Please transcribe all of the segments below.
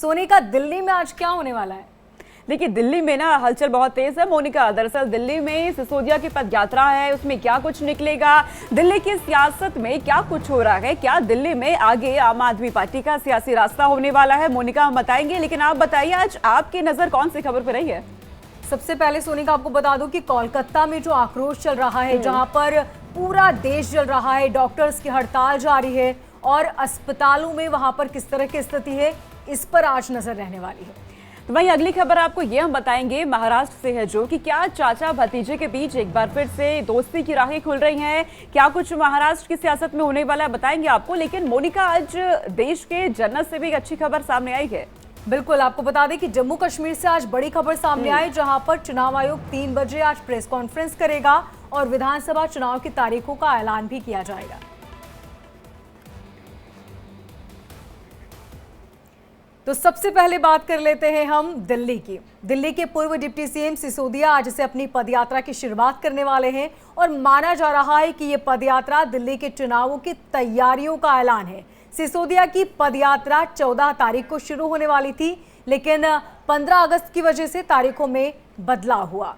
सोनिका, दिल्ली में आज क्या होने वाला है? देखिए, दिल्ली में ना हलचल बहुत तेज है मोनिका। दरअसल दिल्ली में सिसोदिया की पदयात्रा है, उसमें क्या कुछ निकलेगा, दिल्ली की सियासत में क्या कुछ हो रहा है, क्या दिल्ली में आगे आम आदमी पार्टी का सियासी रास्ता होने वाला है, मोनिका हम बताएंगे। लेकिन आप बताइए, आज आपकी नजर कौन सी खबर पर रही है? सबसे पहले सोनिका, आपको बता दूं कि कोलकाता में जो आक्रोश चल रहा है, जहां पर पूरा देश जल रहा है, डॉक्टर्स की हड़ताल जारी है और अस्पतालों में वहां पर किस तरह की स्थिति है, इस पर आज नजर रहने वाली है। तो वहीं अगली खबर आपको ये हम बताएंगे महाराष्ट्र से है, जो कि क्या चाचा भतीजे के बीच एक बार फिर से दोस्ती की राहें खुल रही हैं, क्या कुछ महाराष्ट्र की सियासत में होने वाला है बताएंगे आपको। लेकिन मोनिका, आज देश के जन्नत से भी एक अच्छी खबर सामने आई है। बिल्कुल, आपको बता दें कि जम्मू कश्मीर से आज बड़ी खबर सामने आई, जहां पर चुनाव आयोग 3 बजे आज प्रेस कॉन्फ्रेंस करेगा और विधानसभा चुनाव की तारीखों का ऐलान भी किया जाएगा। तो सबसे पहले बात कर लेते हैं हम दिल्ली की। दिल्ली के पूर्व डिप्टी सीएम सिसोदिया आज से अपनी पदयात्रा की शुरुआत करने वाले हैं और माना जा रहा है कि ये पदयात्रा दिल्ली के चुनावों की तैयारियों का ऐलान है। सिसोदिया की पदयात्रा 14 तारीख को शुरू होने वाली थी, लेकिन 15 अगस्त की वजह से तारीखों में बदलाव हुआ।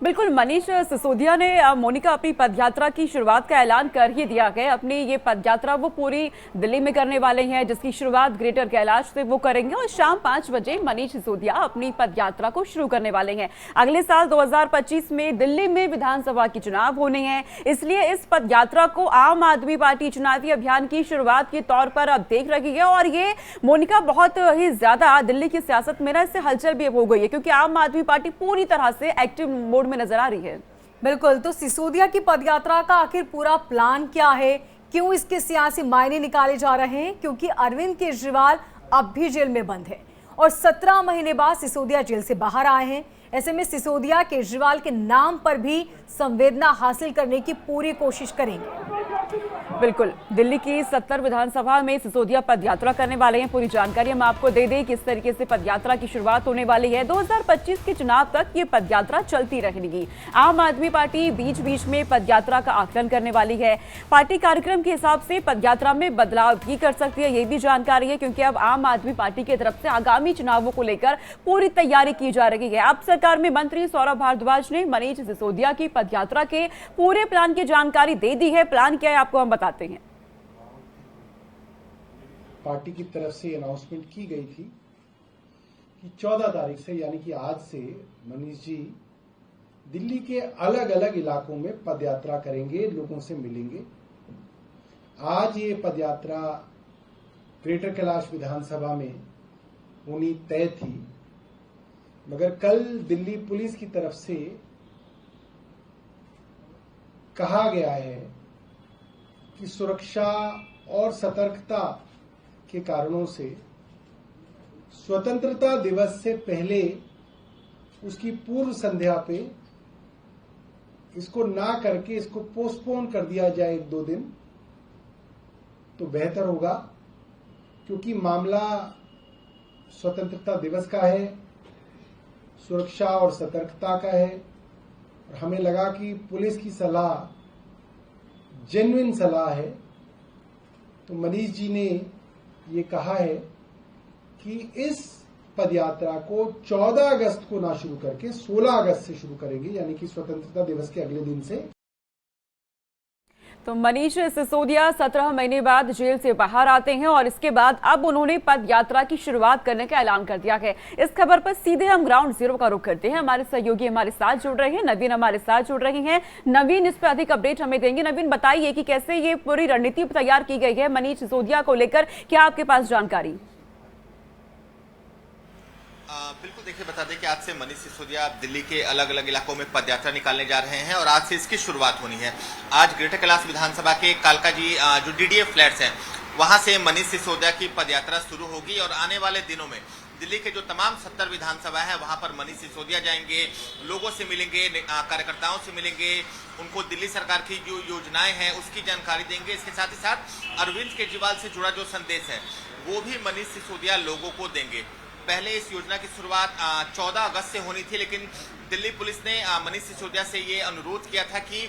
बिल्कुल मनीष, सिसोदिया ने मोनिका अपनी पदयात्रा की शुरुआत का ऐलान कर ही दिया है। अपनी ये पदयात्रा वो पूरी दिल्ली में करने वाले हैं, जिसकी शुरुआत ग्रेटर कैलाश से वो करेंगे और शाम 5 बजे मनीष सिसोदिया अपनी पदयात्रा को शुरू करने वाले हैं। अगले साल 2025 में दिल्ली में विधानसभा के चुनाव होने हैं, इसलिए इस पदयात्रा को आम आदमी पार्टी चुनावी अभियान की शुरुआत के तौर पर अब देख रही है। और ये मोनिका बहुत ही ज्यादा दिल्ली की सियासत में ना इससे हलचल भी हो गई है, क्योंकि आम आदमी पार्टी पूरी तरह से एक्टिव मोड में नजर आ रही है। बिल्कुल, तो सिसोदिया की पदयात्रा का आखिर पूरा प्लान क्या है, क्यों इसके सियासी मायने निकाले जा रहे हैं? क्योंकि अरविंद केजरीवाल अब भी जेल में बंद है और 17 महीने बाद सिसोदिया जेल से बाहर आए हैं। ऐसे में सिसोदिया केजरीवाल के नाम पर भी संवेदना हासिल करने की पूरी कोशिश करेंगे। बिल्कुल, दिल्ली की 70 विधानसभा में सिसोदिया पदयात्रा करने वाले हैं। पूरी जानकारी हम आपको दे दें किस तरीके से पदयात्रा की शुरुआत होने वाली है। 2025 के चुनाव तक ये पदयात्रा चलती रहेगी। आम आदमी पार्टी बीच बीच में पदयात्रा का आकलन करने वाली है। पार्टी कार्यक्रम के हिसाब से पदयात्रा में बदलाव भी कर सकती है, ये भी जानकारी है, क्योंकि अब आम आदमी पार्टी की तरफ से आगामी चुनावों को लेकर पूरी तैयारी की जा रही है। अब सरकार में मंत्री सौरभ भारद्वाज ने मनीष सिसोदिया की पदयात्रा के पूरे प्लान की जानकारी दे दी है। प्लान क्या है आपको हम बताते हैं। पार्टी की तरफ से अनाउंसमेंट की गई थी कि 14 तारीख से, यानी कि आज से, मनीष जी दिल्ली के अलग अलग इलाकों में पदयात्रा करेंगे, लोगों से मिलेंगे। आज ये पदयात्रा ग्रेटर कैलाश विधानसभा में होनी तय थी, मगर कल दिल्ली पुलिस की तरफ से कहा गया है कि सुरक्षा और सतर्कता के कारणों से स्वतंत्रता दिवस से पहले उसकी पूर्व संध्या पे इसको ना करके इसको पोस्टपोन कर दिया जाए 1-2 दिन, तो बेहतर होगा, क्योंकि मामला स्वतंत्रता दिवस का है, सुरक्षा और सतर्कता का है। और हमें लगा कि पुलिस की सलाह जेन्युइन सलाह है, तो मनीष जी ने ये कहा है कि इस पदयात्रा को 14 अगस्त को ना शुरू करके 16 अगस्त से शुरू करेंगे, यानी कि स्वतंत्रता दिवस के अगले दिन से। तो मनीष सिसोदिया 17 महीने बाद जेल से बाहर आते हैं और इसके बाद अब उन्होंने पद यात्रा की शुरुआत करने का ऐलान कर दिया है। इस खबर पर सीधे हम ग्राउंड जीरो का रुख करते हैं। हमारे सहयोगी हमारे साथ जुड़ रहे हैं, नवीन हमारे साथ जुड़ रही हैं। नवीन, इस पर अधिक अपडेट हमें देंगे। नवीन, बताइए कि कैसे ये पूरी रणनीति तैयार की गई है मनीष सिसोदिया को लेकर, क्या आपके पास जानकारी? बिल्कुल, देखिए बता दें कि आज से मनीष सिसोदिया दिल्ली के अलग अलग इलाकों में पदयात्रा निकालने जा रहे हैं और आज से इसकी शुरुआत होनी है। आज ग्रेटर कैलाश विधानसभा के कालका जी जो डीडीए फ्लैट्स हैं, वहां से मनीष सिसोदिया की पदयात्रा शुरू होगी और आने वाले दिनों में दिल्ली के जो तमाम 70 विधानसभा है वहां पर मनीष सिसोदिया जाएंगे, लोगों से मिलेंगे, कार्यकर्ताओं से मिलेंगे, उनको दिल्ली सरकार की जो योजनाएं हैं उसकी जानकारी देंगे। इसके साथ ही साथ अरविंद केजरीवाल से जुड़ा जो संदेश है वो भी मनीष सिसोदिया लोगों को देंगे। पहले इस योजना की शुरुआत 14 अगस्त से होनी थी, लेकिन दिल्ली पुलिस ने मनीष सिसोदिया से ये अनुरोध किया था कि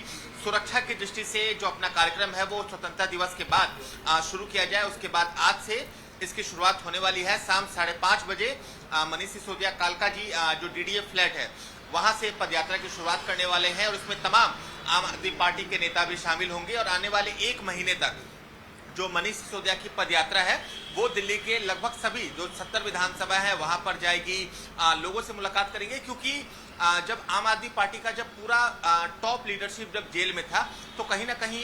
सुरक्षा की दृष्टि से जो अपना कार्यक्रम है वो स्वतंत्रता दिवस के बाद शुरू किया जाए। उसके बाद आज से इसकी शुरुआत होने वाली है शाम 5:30 बजे। मनीष सिसोदिया कालका जी जो डीडीए फ्लैट है वहां से पदयात्रा की शुरुआत करने वाले हैं और इसमें तमाम आम आदमी पार्टी के नेता भी शामिल होंगे और आने वाले 1 महीने तक जो मनीष सिसोदिया की पदयात्रा है वो दिल्ली के लगभग सभी जो 70 विधानसभा है वहां पर जाएगी। लोगों से मुलाकात करेंगे, क्योंकि जब आम आदमी पार्टी का जब पूरा टॉप लीडरशिप जब जेल में था तो कहीं ना कहीं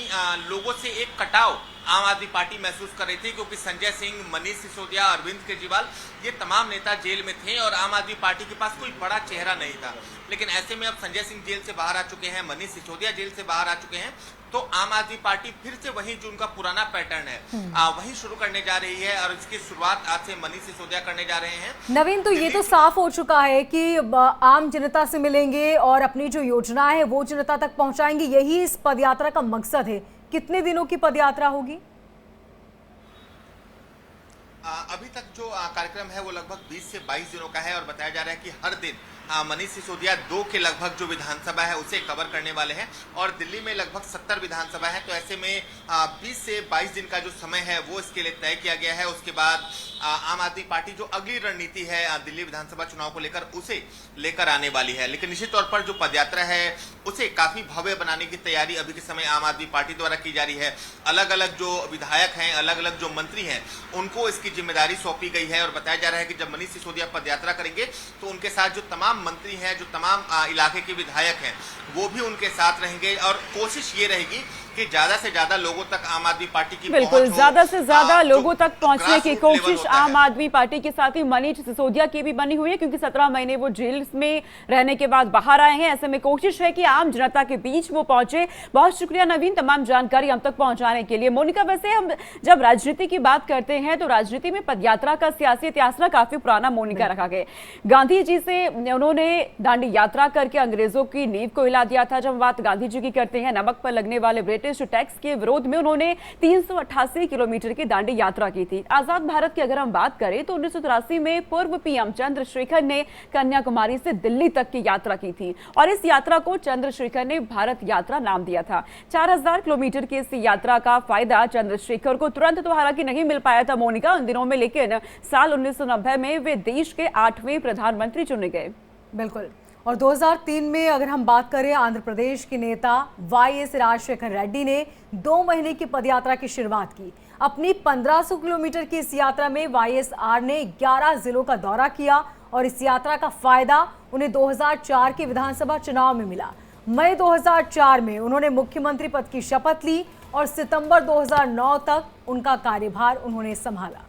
लोगों से एक कटाव आम आदमी पार्टी महसूस कर रही थी, क्योंकि संजय सिंह, मनीष सिसोदिया, अरविंद केजरीवाल ये तमाम नेता जेल में थे और आम आदमी पार्टी के पास कोई बड़ा चेहरा नहीं था। लेकिन ऐसे में अब संजय सिंह जेल से बाहर आ चुके हैं, मनीष सिसोदिया जेल से बाहर आ चुके हैं, तो आम आदमी पार्टी फिर से वही जो उनका पुराना पैटर्न है वही शुरू करने जा रही है और इसकी शुरुआत आज से मनीष सिसोदिया करने जा रहे हैं। नवीन, तो ये तो साफ हो चुका है कि आम जनता से मिलेंगे और अपनी जो योजना है वो जनता तक पहुंचाएंगे, यही इस पदयात्रा का मकसद है। कितने दिनों की पदयात्रा होगी? अभी तक जो कार्यक्रम है वो लगभग 20 से 22 दिनों का है और बताया जा रहा है कि हर दिन मनीष सिसोदिया 2 के लगभग जो विधानसभा है उसे कवर करने वाले हैं और दिल्ली में लगभग 70 विधानसभा है, तो ऐसे में 20 से 22 दिन का जो समय है वो इसके लिए तय किया गया है। उसके बाद आम आदमी पार्टी जो अगली रणनीति है दिल्ली विधानसभा चुनाव को लेकर उसे लेकर आने वाली है। लेकिन निश्चित तौर पर जो पदयात्रा है उसे काफी भव्य बनाने की तैयारी अभी के समय आम आदमी पार्टी द्वारा की जा रही है। अलग अलग जो विधायक हैं, अलग अलग जो मंत्री हैं, उनको इसकी जिम्मेदारी सौंपी गई है और बताया जा रहा है कि जब मनीष सिसोदिया पदयात्रा करेंगे तो उनके साथ जो तमाम मंत्री हैं, जो तमाम इलाके के विधायक हैं, वो भी उनके साथ रहेंगे और कोशिश ये रहेगी कि ज्यादा से ज्यादा लोगों तक आम आदमी पार्टी की बिल्कुल ज्यादा से ज्यादा लोगों तक पहुंचने की कोशिश आम आदमी पार्टी के साथ ही मनीष सिसोदिया की भी बनी हुई है, क्योंकि 17 महीने वो जेल में रहने के बाद बाहर आए हैं। ऐसे में कोशिश है कि आम जनता के बीच वो पहुंचे। बहुत शुक्रिया नवीन तमाम जानकारी हम तक पहुंचाने के लिए। मोनिका, वैसे हम जब राजनीति की बात करते हैं तो राजनीति में पदयात्रा का सियासी इतिहास ना काफी पुराना मोनिका रखा गया। गांधी जी से उन्होंने दांडी यात्रा करके अंग्रेजों की नींव को हिला दिया था। जब हम बात गांधी जी की करते हैं, नमक पर लगने वाले ब्रिटिश टैक्स के विरोध में उन्होंने 388 किलोमीटर की दांडी यात्रा की थी। आजाद भारत की अगर हम बात करें तो 1983 में पूर्व पीएम चंद्रशेखर ने कन्याकुमारी से दिल्ली तक की यात्रा की थी और इस यात्रा को चंद्रशेखर ने भारत यात्रा नाम दिया था। 4000 किलोमीटर की इस यात्रा का फायदा चंद्रशेखर को तुरंत तो हालांकि नहीं मिल पाया था मोनिका उन दिनों में, लेकिन साल 1990 में वे देश के 8वें प्रधानमंत्री चुने गए। बिल्कुल। और 2003 में अगर हम बात करें, आंध्र प्रदेश के नेता वाईएस राजशेखर रेड्डी ने 2 महीने की पदयात्रा की शुरुआत की। अपनी 1500 किलोमीटर की इस यात्रा में वाईएसआर ने 11 जिलों का दौरा किया और इस यात्रा का फायदा उन्हें 2004 के विधानसभा चुनाव में मिला। मई 2004 में उन्होंने मुख्यमंत्री पद की शपथ ली और सितंबर 2009 तक उनका कार्यभार उन्होंने संभाला।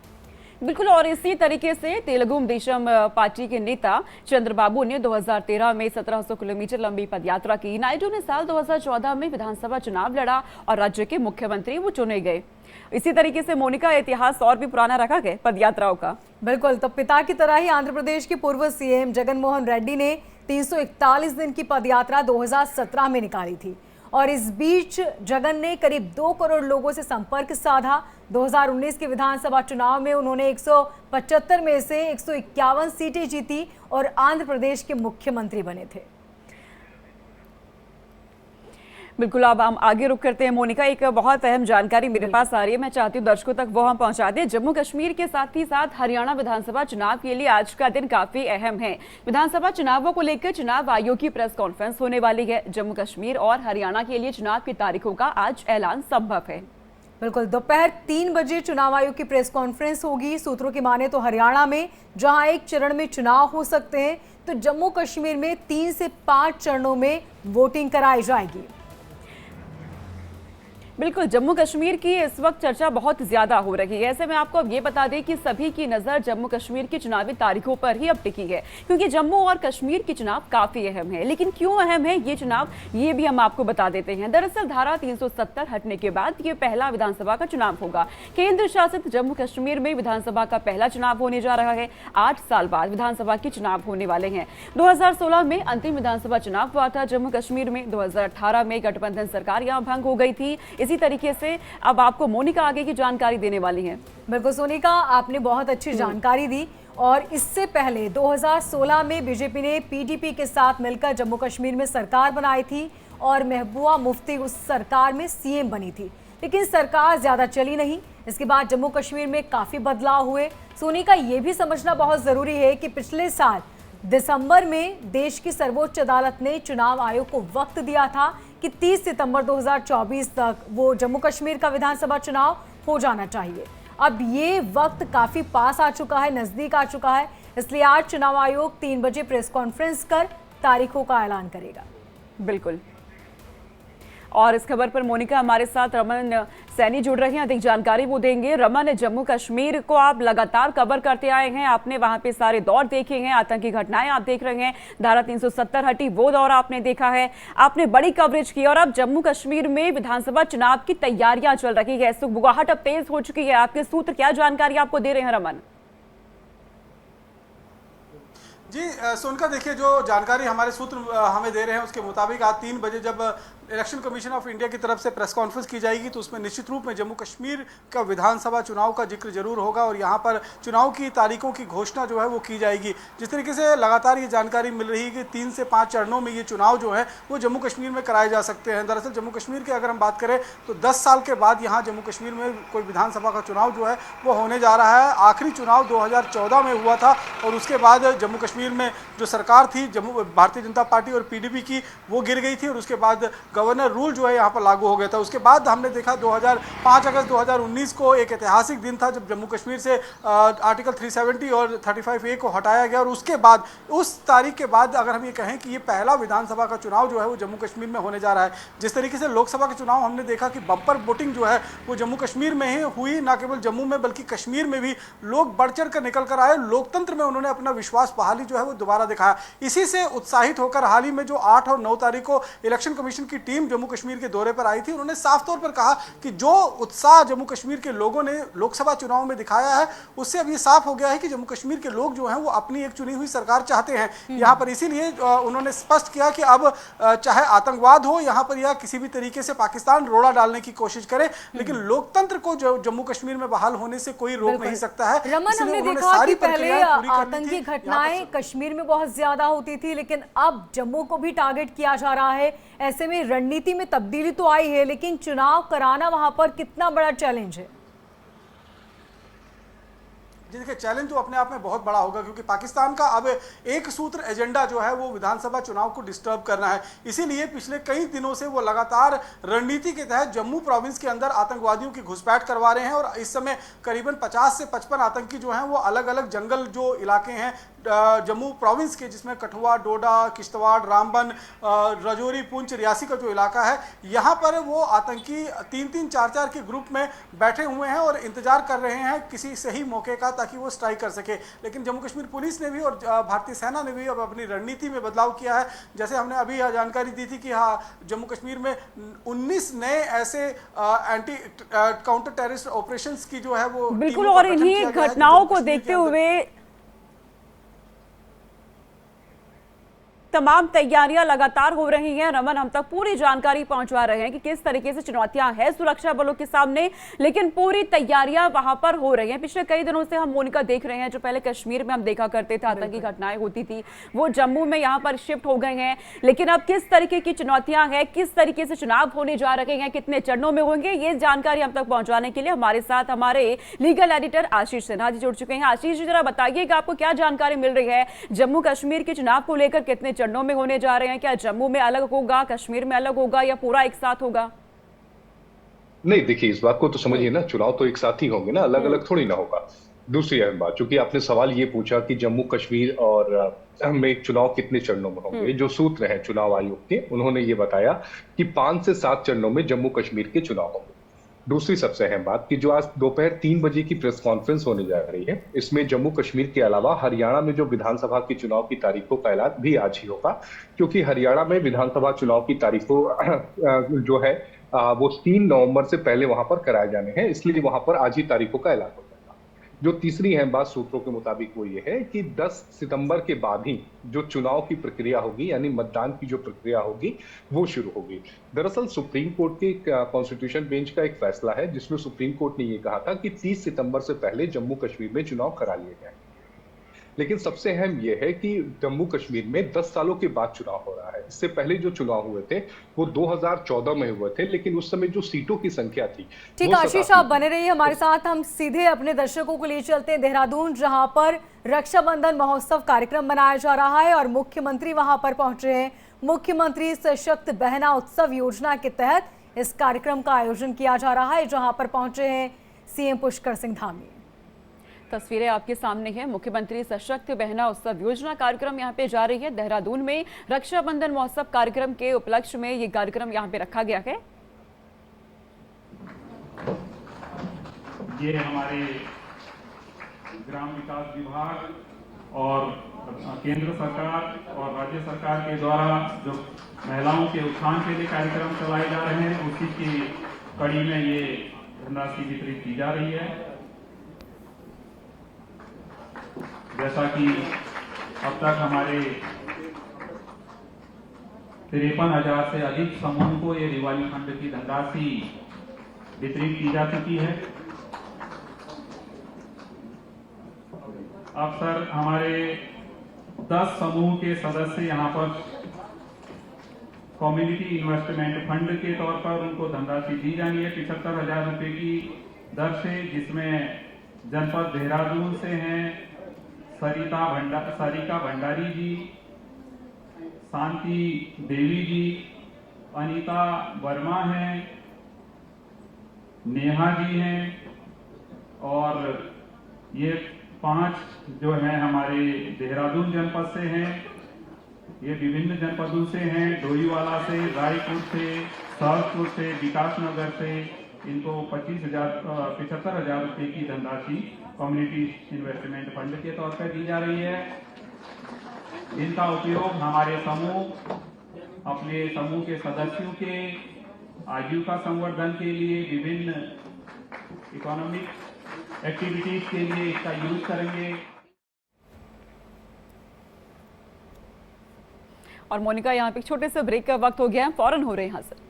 बिल्कुल, और इसी तरीके से तेलुगु देशम पार्टी के नेता चंद्रबाबू ने 2013 में 1700 किलोमीटर लंबी पदयात्रा की। नायडू ने साल 2014 में विधानसभा चुनाव लड़ा और राज्य के मुख्यमंत्री वो चुने गए। इसी तरीके से मोनिका इतिहास और भी पुराना रखा गया पदयात्राओं का। बिल्कुल, तो पिता की तरह ही आंध्र प्रदेश के पूर्व सीएम जगनमोहन रेड्डी ने 341 दिन की पदयात्रा 2017 में निकाली थी और इस बीच जगन ने करीब 2 करोड़ लोगों से संपर्क साधा। 2019 के विधानसभा चुनाव में उन्होंने 175 में से 151 सीटें जीती और आंध्र प्रदेश के मुख्यमंत्री बने थे। बिल्कुल, अब हम आगे रुक करते हैं मोनिका। एक बहुत अहम जानकारी मेरे पास आ रही है, मैं चाहती हूँ दर्शकों तक वो हम पहुंचा दें। जम्मू कश्मीर के साथ ही साथ हरियाणा विधानसभा चुनाव के लिए आज का दिन काफी अहम है। विधानसभा चुनावों को लेकर चुनाव आयोग की प्रेस कॉन्फ्रेंस होने वाली है। जम्मू कश्मीर और हरियाणा के लिए चुनाव की तारीखों का आज ऐलान संभव है। बिल्कुल, दोपहर 3 बजे चुनाव आयोग की प्रेस कॉन्फ्रेंस होगी। सूत्रों की माने तो हरियाणा में जहां एक चरण में चुनाव हो सकते हैं, तो जम्मू कश्मीर में 3 से 5 चरणों में वोटिंग कराई जाएगी। बिल्कुल, जम्मू कश्मीर की इस वक्त चर्चा बहुत ज्यादा हो रही है। ऐसे में आपको अब ये बता दें कि सभी की नजर जम्मू कश्मीर की चुनावी तारीखों पर ही अब टिकी है, क्योंकि जम्मू और कश्मीर की चुनाव काफी अहम है। लेकिन क्यों अहम है ये चुनाव, ये भी हम आपको बता देते हैं। दरअसल धारा 370 हटने के बाद ये पहला विधानसभा का चुनाव होगा। केंद्र शासित जम्मू कश्मीर में विधानसभा का पहला चुनाव होने जा रहा है। 8 साल बाद विधानसभा के चुनाव होने वाले हैं। 2016 में अंतिम विधानसभा चुनाव हुआ था जम्मू कश्मीर में। 2018 में गठबंधन सरकार यहां भंग हो गई थी। इसी तरीके से अब आपको मोनिका आगे की जानकारी देने वाली है। बिल्कुल सोनिका, आपने बहुत अच्छी जानकारी दी। और इससे पहले 2016 में बीजेपी ने पीडीपी के साथ मिलकर जम्मू कश्मीर में सरकार बनाई थी और महबूबा मुफ्ती उस सरकार में सीएम बनी थी, लेकिन सरकार ज्यादा चली नहीं। इसके बाद जम्मू कश्मीर में काफी बदलाव हुए। सोनी का ये भी समझना बहुत जरूरी है कि पिछले साल दिसंबर में देश की सर्वोच्च अदालत ने चुनाव आयोग को वक्त दिया था कि 30 सितंबर 2024 तक वो जम्मू कश्मीर का विधानसभा चुनाव हो जाना चाहिए। अब ये वक्त काफी पास आ चुका है, नजदीक आ चुका है, इसलिए आज चुनाव आयोग 3 बजे प्रेस कॉन्फ्रेंस कर तारीखों का ऐलान करेगा। बिल्कुल। और इस खबर पर मोनिका हमारे साथ रमन सैनी जुड़ रहे हैं, अधिक जानकारी वो देंगे। रमन, जम्मू कश्मीर को आप लगातार कवर करते आए हैं, आपने वहां पे सारे दौर देखे हैं, आतंकी घटनाएं आप देख रहे हैं, धारा 370 हटी वो दौर आपने देखा है, आपने बड़ी कवरेज की और अब जम्मू कश्मीर में विधानसभा चुनाव की तैयारियां चल रही है, सुगबुगाहट अब तेज हो चुकी है। आपके सूत्र क्या जानकारी आपको दे रहे हैं रमन? जी सोनका, देखिए जो जानकारी हमारे सूत्र हमें दे रहे हैं उसके मुताबिक आज 3 बजे जब इलेक्शन कमीशन ऑफ इंडिया की तरफ से प्रेस कॉन्फ्रेंस की जाएगी तो उसमें निश्चित रूप में जम्मू कश्मीर का विधानसभा चुनाव का जिक्र जरूर होगा और यहाँ पर चुनाव की तारीखों की घोषणा जो है वो की जाएगी। जिस तरीके से लगातार ये जानकारी मिल रही है कि 3 से 5 चरणों में ये चुनाव जो है वो जम्मू कश्मीर में कराए जा सकते हैं। दरअसल जम्मू कश्मीर की अगर हम बात करें तो 10 साल के बाद यहाँ जम्मू कश्मीर में कोई विधानसभा का चुनाव जो है वो होने जा रहा है। आखिरी चुनाव 2014 में हुआ था और उसके बाद जम्मू कश्मीर में जो सरकार थी भारतीय जनता पार्टी और PDP की, वो गिर गई थी और उसके बाद गवर्नर रूल जो है यहाँ पर लागू हो गया था। उसके बाद हमने देखा 5 अगस्त 2019 को एक ऐतिहासिक दिन था जब जम्मू कश्मीर से आर्टिकल 370 और 35A को हटाया गया और उसके बाद उस तारीख के बाद अगर हम ये कहें कि ये पहला विधानसभा का चुनाव जो है वो जम्मू कश्मीर में होने जा रहा है। जिस तरीके से लोकसभा के चुनाव हमने देखा कि बम्पर वोटिंग जो है वो जम्मू कश्मीर में ही हुई, ना केवल जम्मू में बल्कि कश्मीर में भी लोग बढ़ चढ़ कर निकल कर आए, लोकतंत्र में उन्होंने अपना विश्वास बहाली जो है वो दोबारा दिखाया। इसी से उत्साहित होकर हाल ही में जो 8 और 9 तारीख को इलेक्शन कमीशन की टीम जम्मू कश्मीर के दौरे पर आई थी, उन्होंने साफ तौर पर कहा कि जो उत्साह जम्मू कश्मीर के लोगों ने लोकसभा चुनाव में दिखाया है उससे अब ये साफ हो गया है कि जम्मू कश्मीर के लोग जो हैं वो अपनी एक चुनी हुई सरकार चाहते हैं यहाँ पर। इसीलिए उन्होंने स्पष्ट किया कि अब चाहे आतंकवाद हो यहाँ पर या किसी भी तरीके से पाकिस्तान रोड़ा डालने की कोशिश करे, लेकिन लोकतंत्र को जम्मू कश्मीर में बहाल होने से कोई रोक नहीं सकता है। रमन, हमने देखा कि पहले आतंकी घटनाएं कश्मीर में बहुत ज्यादा होती थी, लेकिन अब जम्मू को भी टारगेट किया जा रहा है। ऐसे में रणनीति में तब्दीली तो आई है, लेकिन चुनाव कराना वहां पर कितना बड़ा चैलेंज है? जी देखिए, चैलेंज तो अपने आप में बहुत बड़ा होगा क्योंकि पाकिस्तान का अब एक सूत्र एजेंडा जो है वो विधानसभा चुनाव को डिस्टर्ब करना है। इसीलिए पिछले कई दिनों से वो लगातार रणनीति के तहत जम्मू प्रोविंस के अंदर आतंकवादियों की घुसपैठ करवा रहे हैं और इस समय करीबन 50 से 55 आतंकी जो हैं वो अलग अलग जंगल जो इलाके हैं जम्मू प्रोविंस के, जिसमें कठुआ, डोडा, किश्तवाड़, रामबन, राजौरी, पुंछ, रियासी का जो इलाका है, यहाँ पर वो आतंकी 3-3, 4-4 के ग्रुप में बैठे हुए हैं और इंतजार कर रहे हैं किसी सही मौके का ताकि वो स्ट्राइक कर सके। लेकिन जम्मू कश्मीर पुलिस ने भी और भारतीय सेना ने भी अब अपनी रणनीति में बदलाव किया है। जैसे हमने अभी जानकारी दी थी कि हाँ, जम्मू कश्मीर में 19 नए ऐसे एंटी काउंटर टेररिस्ट ऑपरेशंस की जो है वो बिल्कुल, और इन्हीं घटनाओं को देखते हुए तमाम तैयारियां लगातार हो रही हैं। रमन हम तक पूरी जानकारी पहुंचवा रहे हैं कि किस तरीके से चुनौतियां हैं सुरक्षा बलों के सामने, लेकिन पूरी तैयारियां वहां पर हो रही हैं। पिछले कई दिनों से हम मोनिका देख रहे हैं, जो पहले कश्मीर में हम देखा करते थे आतंकी घटनाएं होती थी, वो जम्मू में यहाँ पर शिफ्ट हो गए हैं। लेकिन अब किस तरीके की चुनौतियां हैं, किस तरीके से चुनाव होने जा रहे हैं, कितने चरणों में होंगे, ये जानकारी हम तक पहुंचाने के लिए हमारे साथ हमारे लीगल एडिटर आशीष सिन्हा जी जुड़ चुके हैं। आशीष जी, जरा बताइएगा आपको क्या जानकारी मिल रही है जम्मू कश्मीर के चुनाव को लेकर, कितने चरणों में होने जा रहे हैं? क्या जम्मू में अलग होगा, कश्मीर में अलग होगा या पूरा एक साथ होगा? नहीं, देखिए इस बात को तो समझिए ना, चुनाव तो एक साथ ही होंगे ना, अलग अलग थोड़ी ना होगा। दूसरी अहम बात, चूंकि आपने सवाल ये पूछा कि जम्मू कश्मीर और में चुनाव कितने चरणों में होंगे, जो सूत्र हैं चुनाव आयोग के, उन्होंने ये बताया कि 5 से 7 चरणों में जम्मू कश्मीर के चुनाव होंगे। दूसरी सबसे अहम बात कि जो आज दोपहर 3 बजे की प्रेस कॉन्फ्रेंस होने जा रही है, इसमें जम्मू कश्मीर के अलावा हरियाणा में जो विधानसभा की चुनाव की तारीखों का ऐलान भी आज ही होगा, क्योंकि हरियाणा में विधानसभा चुनाव की तारीखों जो है वो 3 नवंबर से पहले वहां पर कराए जाने हैं, इसलिए वहां पर आज ही तारीखों का ऐलान हो जाएगा। जो तीसरी अहम बात सूत्रों के मुताबिक वो ये है कि 10 सितंबर के बाद ही जो चुनाव की प्रक्रिया होगी, यानी मतदान की जो प्रक्रिया होगी, वो शुरू होगी। दरअसल सुप्रीम कोर्ट के कॉन्स्टिट्यूशन बेंच का एक फैसला है जिसमें सुप्रीम कोर्ट ने ये कहा था कि 30 सितंबर से पहले जम्मू कश्मीर में चुनाव करा लिए जाए। लेकिन सबसे अहम यह है कि जम्मू कश्मीर में 10 सालों के बाद चुनाव हो रहा है। इससे पहले जो चुनाव हुए थे वो 2014 में हुए थे, लेकिन उस समय जो सीटों की संख्या थी ठीक, वो आशीष 87 आप बने रहिए हमारे साथ। हम सीधे अपने दर्शकों को लिए चलते हैं देहरादून, जहां पर रक्षाबंधन महोत्सव कार्यक्रम मनाया जा रहा है और मुख्यमंत्री वहां पर पहुंचे हैं। मुख्यमंत्री सशक्त बहना उत्सव योजना के तहत इस कार्यक्रम का आयोजन किया जा रहा है, जहां पर पहुंचे हैं सीएम पुष्कर सिंह धामी। तस्वीरें आपके सामने हैं। मुख्यमंत्री सशक्त बहना उत्सव योजना कार्यक्रम यहाँ पे जा रही है। देहरादून में रक्षाबंधन महोत्सव कार्यक्रम के उपलक्ष्य में ये कार्यक्रम यहाँ पे रखा गया है। ये हमारे ग्राम विकास विभाग और केंद्र सरकार और राज्य सरकार के द्वारा जो महिलाओं के उत्थान के लिए कार्यक्रम चलाए जा रहे हैं, उसी की कड़ी में ये धनराशि वितरित की जा रही है। जैसा कि अब तक हमारे 53,000 से अधिक समूह को ये दिवाली फंड की धनराशि वितरित की जा चुकी है। अब सर हमारे 10 समूह के सदस्य यहाँ पर कम्युनिटी इन्वेस्टमेंट फंड के तौर पर उनको धनराशि दी जानी है 75,000 रुपए की दर से, जिसमें जनपद देहरादून से हैं सरिता भंडारी जी, शांति देवी जी, अनीता वर्मा हैं, नेहा जी हैं और ये 5 जो हैं हमारे देहरादून जनपद से हैं। ये विभिन्न जनपदों से हैं, डोईवाला से, रायपुर से, सहसपुर से, विकास नगर से। इनको 75,000 रुपए की धनराशि कम्युनिटी इन्वेस्टमेंट फंड के तौर पर दी जा रही है। इनका उपयोग हमारे समूह अपने समूह के सदस्यों के आजीविका संवर्धन के लिए, विभिन्न इकोनॉमिक एक्टिविटीज के लिए इसका यूज करेंगे। और मोनिका, यहाँ पे छोटे से ब्रेक का वक्त हो गया है, फौरन हो रहे हैं यहाँ से।